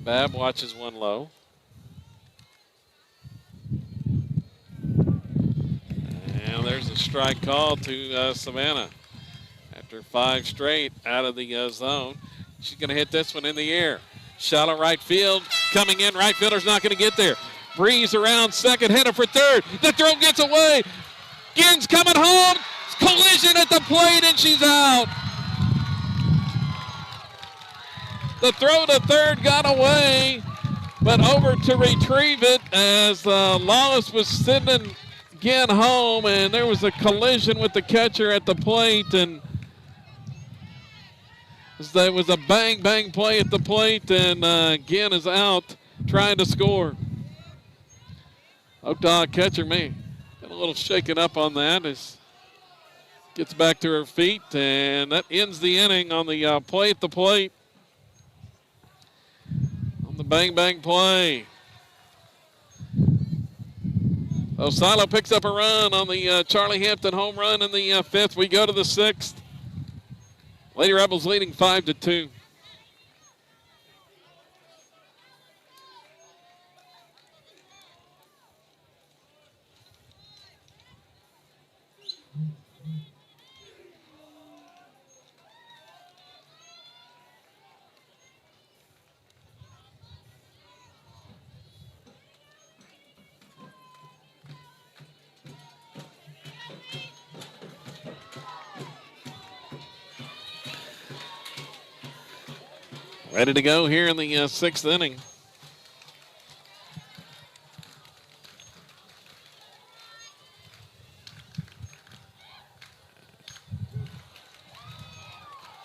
Babb watches one low. And there's a strike call to Savannah. After 5 straight out of the zone. She's going to hit this one in the air. Shallow right field. Coming in, right fielder's not going to get there. Breeze around second, headed for third. The throw gets away. Ginn's coming home. Collision at the plate, and she's out. The throw to third got away, but over to retrieve it as Lawless was sending Ginn home, and there was a collision with the catcher at the plate, and it was a bang-bang play at the plate, and Ginn is out trying to score. Oktaha catcher may get a little shaken up on that as gets back to her feet, and that ends the inning on the play at the plate. On the bang-bang play. So Silo picks up a run on the Charlie Hampton home run in the fifth. We go to the sixth. Lady Rebels leading 5-2. Ready to go here in the sixth inning.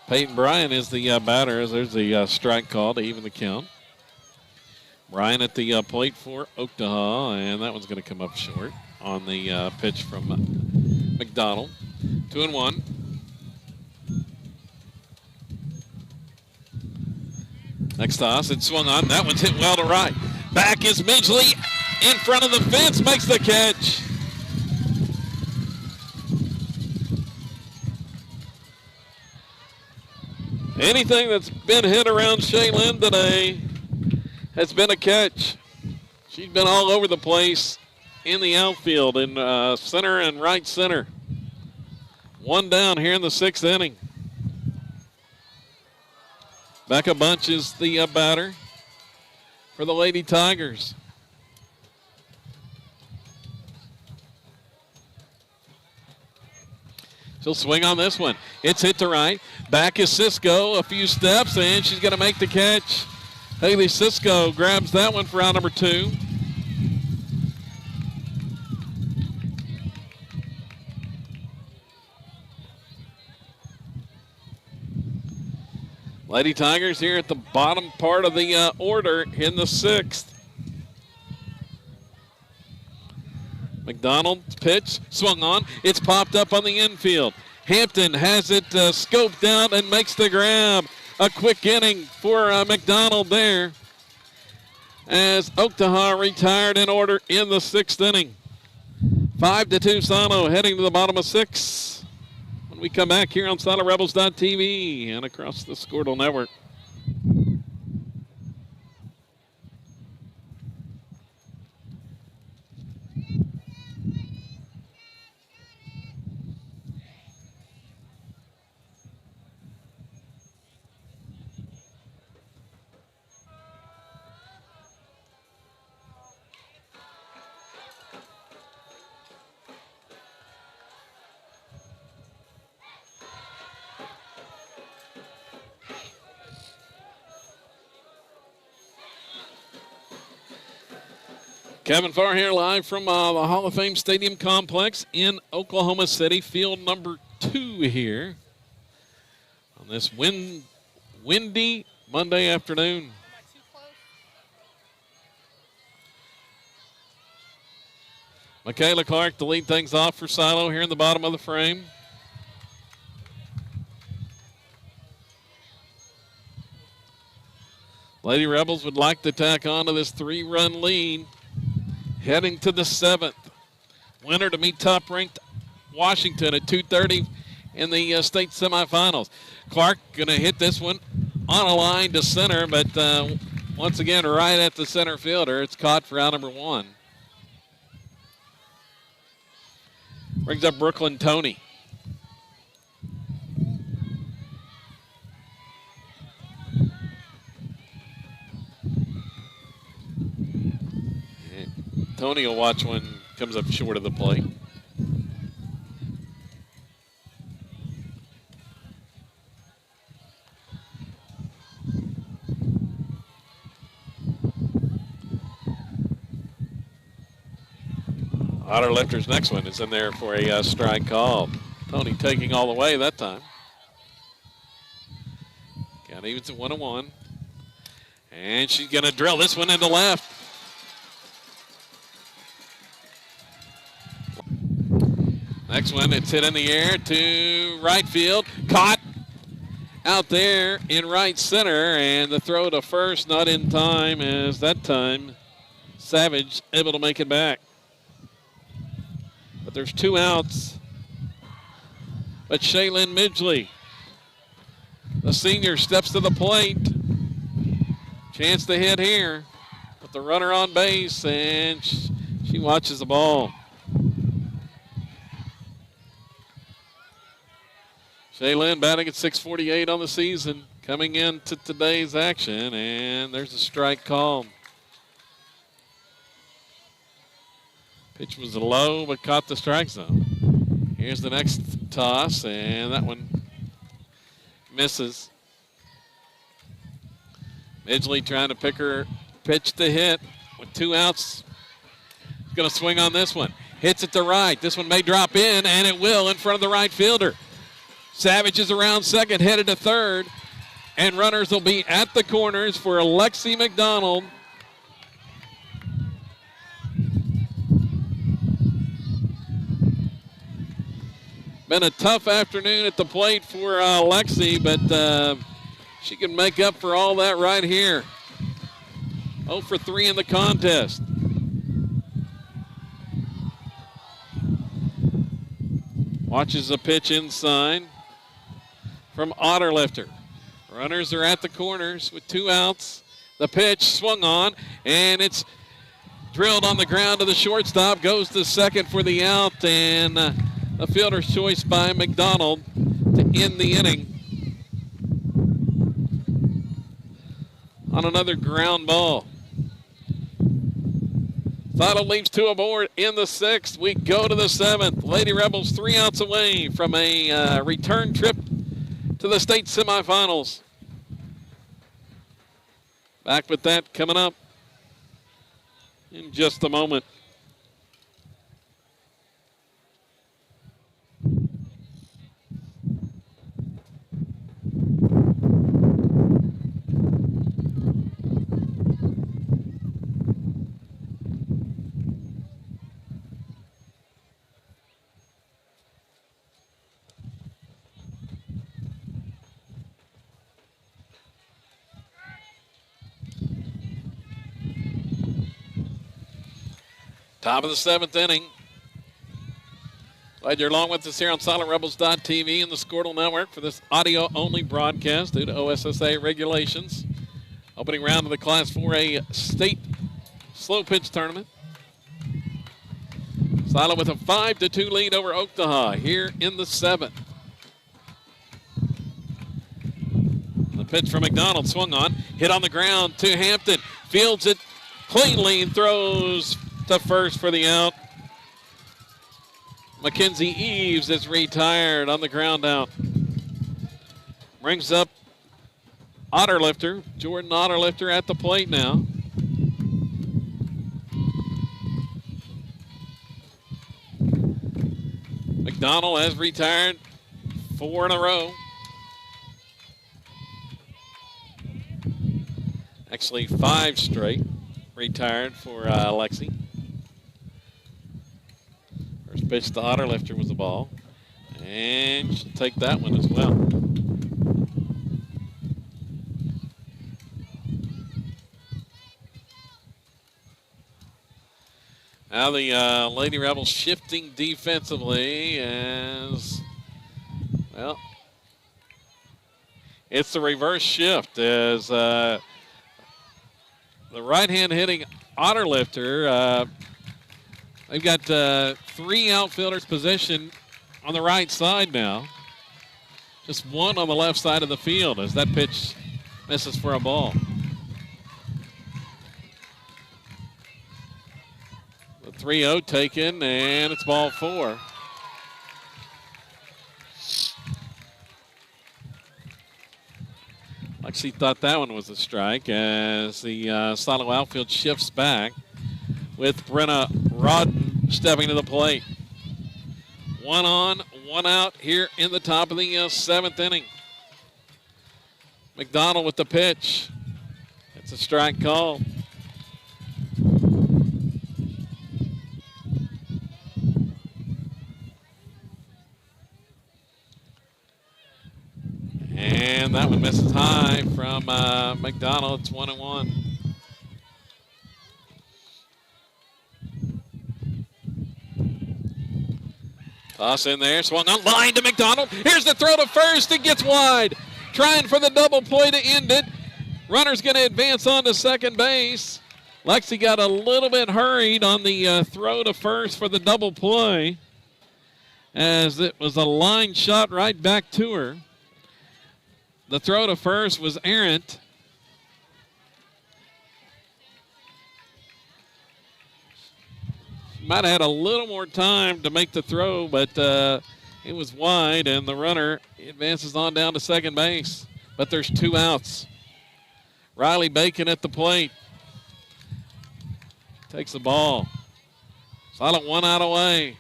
Peyton Bryan is the batter as there's the strike call to even the count. Bryan at the plate for Oktaha, and that one's going to come up short on the pitch from McDonald. 2-1. Next toss, it swung on. That one's hit well to right. Back is Midgley in front of the fence, makes the catch. Anything that's been hit around Shaylin today has been a catch. She's been all over the place in the outfield in center and right center. One down here in the sixth inning. Becca Bunch is the batter for the Lady Tigers. She'll swing on this one. It's hit to right. Back is Cisco, a few steps, and she's going to make the catch. Haley Cisco grabs that one for out number 2. Lady Tigers here at the bottom part of the order in the sixth. McDonald's pitch, swung on. It's popped up on the infield. Hampton has it scoped out and makes the grab. A quick inning for McDonald there as Oktaha retired in order in the sixth inning. 5-2 Silo heading to the bottom of 6. When we come back here on SiloRebels.tv and across the Squirtle Network. Kevin Farr here live from the Hall of Fame Stadium Complex in Oklahoma City. Field number 2 here on this windy Monday afternoon. Michaela Clark to lead things off for Silo here in the bottom of the frame. Lady Rebels would like to tack on to this 3-run lead. Heading to the 7th. Winner to meet top-ranked Washington at 2:30 in the state semifinals. Clark going to hit this one on a line to center, but once again right at the center fielder. It's caught for out number 1. Brings up Brooklyn Tony. Tony will watch one comes up short of the plate. Otter Lifter's next one is in there for a strike call. Tony taking all the way that time. Got even to 1-1. And she's going to drill this one into left. Next one, it's hit in the air to right field. Caught out there in right center, and the throw to first not in time, as that time Savage able to make it back. But there's 2 outs. But Shaylin Midgley, the senior, steps to the plate. Chance to hit here. With the runner on base, and she watches the ball. Shaylin batting at .648 on the season, coming into today's action, and there's a strike call. Pitch was low, but caught the strike zone. Here's the next toss, and that one misses. Midgley trying to pick her pitch to hit with 2 outs. He's going to swing on this one. Hits it to right. This one may drop in, and it will in front of the right fielder. Savage is around second, headed to third, and runners will be at the corners for Alexi McDonald. Been a tough afternoon at the plate for Alexi, but she can make up for all that right here. 0 for 3 in the contest. Watches the pitch inside from Otterlifter. Runners are at the corners with 2 outs. The pitch swung on, and it's drilled on the ground to the shortstop. Goes to second for the out, and a fielder's choice by McDonald to end the inning on another ground ball. Thottle leaves 2 aboard in the 6th. We go to the 7th. Lady Rebels 3 outs away from a return trip to the state semifinals. Back with that coming up in just a moment. Top of the 7th inning. Glad you're along with us here on SilentRebels.tv and the Squirtle Network for this audio-only broadcast due to OSSA regulations. Opening round of the Class 4A state slow pitch tournament. Silent with a 5-2 lead over Oktaha here in the 7th. The pitch from McDonald swung on, hit on the ground to Hampton. Fields it cleanly and throws to first for the out. Mackenzie Eves is retired on the ground out. Brings up Otterlifter, Jordan Otterlifter at the plate now. McDonald has retired 4 in a row. Actually 5 straight retired for Lexi. First pitch to Otterlifter was the ball. And she'll take that one as well. Now the Lady Rebels shifting defensively as, well, it's the reverse shift as the right-hand hitting Otterlifter, they've got 3 outfielders positioned on the right side now. Just 1 on the left side of the field as that pitch misses for a ball. The 3-0 taken, and it's ball 4. Lexi thought that one was a strike as the Silo outfield shifts back with Brenna Rodden stepping to the plate. 1 on, 1 out here in the top of the 7th inning. McDonald with the pitch. It's a strike call. And that one misses high from McDonald. It's 1-1. Toss in there, swung on line to McDonald. Here's the throw to first. It gets wide. Trying for the double play to end it. Runner's going to advance on to second base. Lexi got a little bit hurried on the throw to first for the double play, as it was a line shot right back to her. The throw to first was errant. She might have had a little more time to make the throw, but it was wide, and the runner advances on down to second base. But there's 2 outs. Riley Bacon at the plate. Takes the ball. Silent 1 out away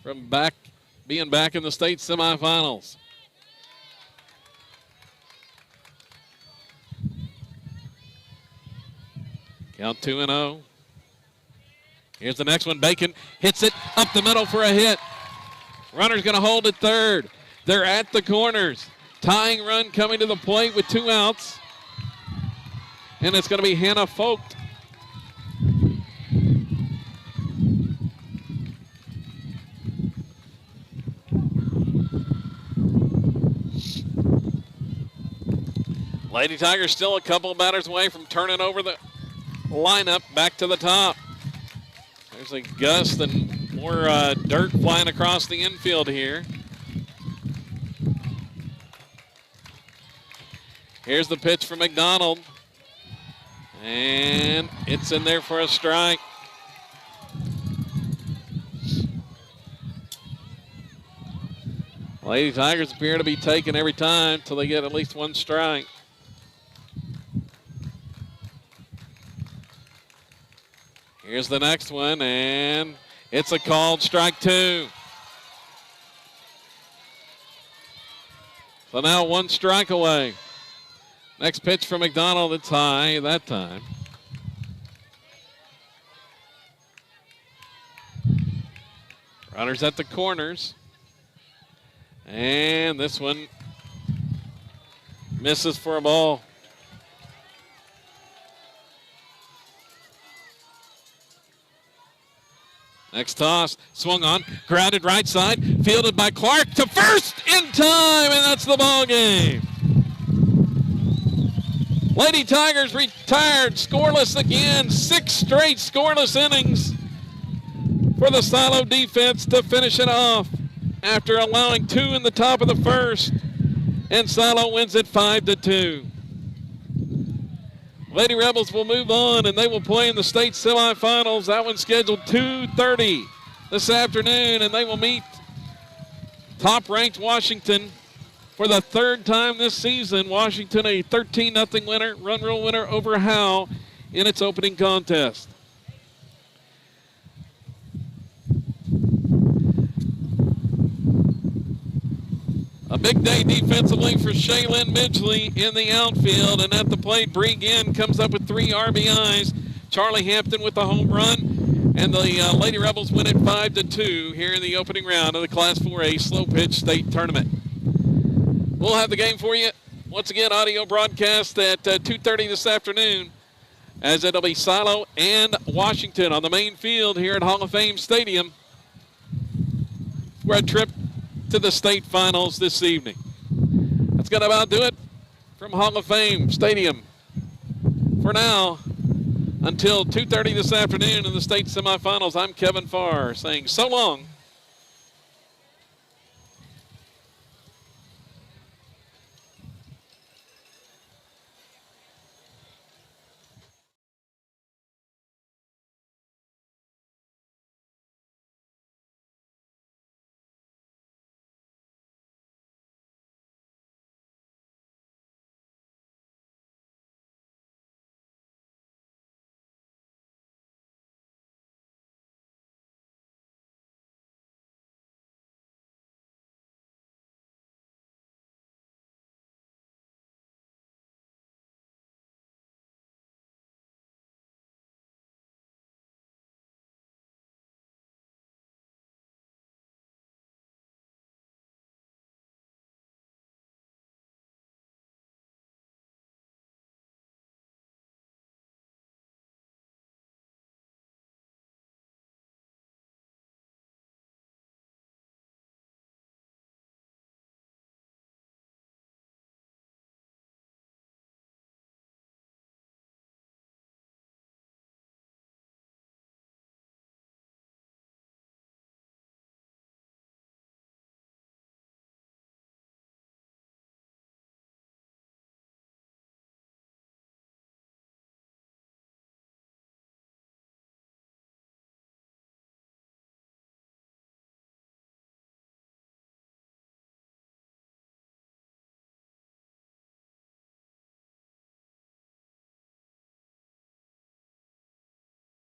from being back in the state semifinals. Count 2-0. Here's the next one. Bacon hits it up the middle for a hit. Runner's going to hold at third. They're at the corners. Tying run coming to the plate with 2 outs. And it's going to be Hannah Vogt. Lady Tigers still a couple of batters away from turning over the lineup back to the top. There's a gust and more dirt flying across the infield here. Here's the pitch from McDonald. And it's in there for a strike. Lady Tigers appear to be taking every time until they get at least 1 strike. Here's the next one, and it's a called strike 2. So now 1 strike away. Next pitch from McDonald, it's high that time. Runners at the corners. And this one misses for a ball. Next toss, swung on, grounded right side, fielded by Clark to first in time, and that's the ball game. Lady Tigers retired scoreless again. 6 straight scoreless innings for the Silo defense to finish it off after allowing 2 in the top of the first. And Silo wins it 5-2. Lady Rebels will move on, and they will play in the state semifinals. That one's scheduled 2:30 this afternoon, and they will meet top-ranked Washington for the 3rd time this season. Washington a 13-0 winner, run rule winner over Howe in its opening contest. A big day defensively for Shaylin Midgley in the outfield, and at the plate, Bree Ginn comes up with 3 RBIs. Charlie Hampton with the home run, and the Lady Rebels win it 5-2 here in the opening round of the Class 4A Slow Pitch State Tournament. We'll have the game for you once again, audio broadcast at 2:30 this afternoon, as it'll be Silo and Washington on the main field here at Hall of Fame Stadium for a trip to the state finals this evening. That's going to about do it from Hall of Fame Stadium. For now, until 2:30 this afternoon in the state semifinals, I'm Kevin Farr saying so long